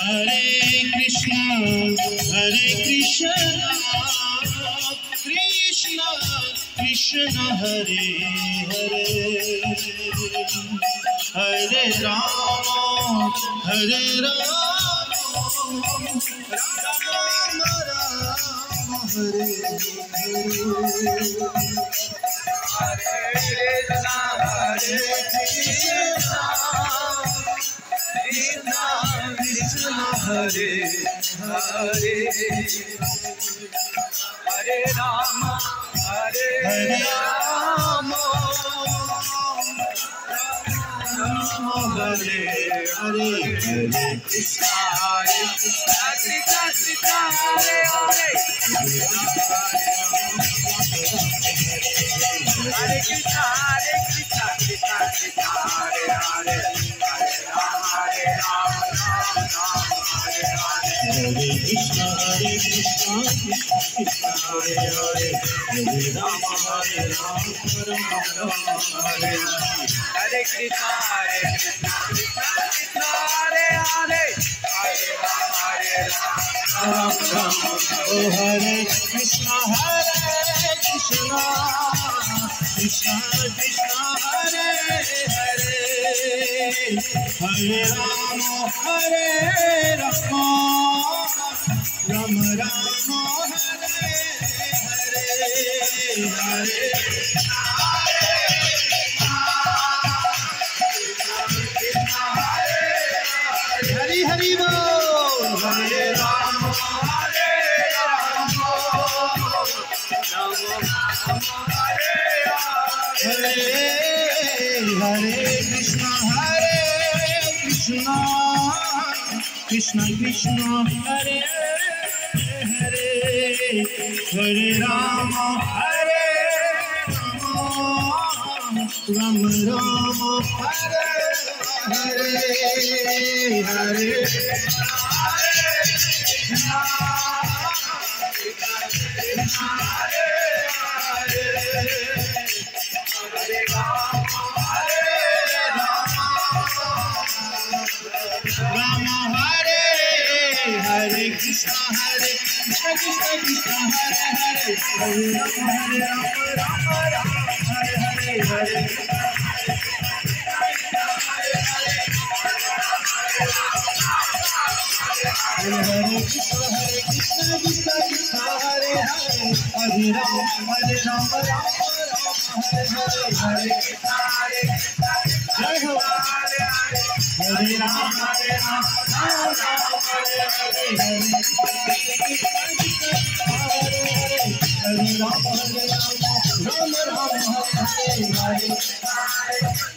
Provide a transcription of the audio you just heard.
Hare Krishna, Krishna Krishna Hare Hare, Hare Rama, Hare Rama, Rama Rama, Hare Hare. Hare Krishna, Krishna Krishna Hare Hare, Hare Rama, Hare Rama, Rama Hare Hare, Hare Krishna, Krishna Krishna Hare Hare, Hare Krishna, Krishna Krishna Hare Hare, Hare Rama, Hare Krishna, Krishna Krishna Hare Hare, Hare Rama, Hare Rama, Hare Hare Krishna, Krishna Krishna Hare Hare, Hare Rama, Hare Rama, Oh Hare Krishna, Krishna Krishna Hare Hare, Hare Rama, Hare Rama, Rama Rama, Hare Hare, Hare Hari Hari Bol, Hare Rama, Hare Rama, Rama Rama, Hare Hare Krishna, Krishna Krishna Hare Hare, Hare Rama, Hare Rama, Rama Rama, Hare Hare, Hare Rama, Hare Hare Krishna, Krishna Krishna Hare Hare, Hare Rama, Hare Rama, Rama Rama, Hare Hare, Hare Hare Krishna, Krishna Krishna Hare Hare, Hare Rama, Hare Rama, Rama Rama, Hare Hare, Hare Jai Ho, Hare Rama, Hare Rama, Rama Rama, Hare Hare, Hare Rama, Hare Rama, Rama Rama, Hare Hare.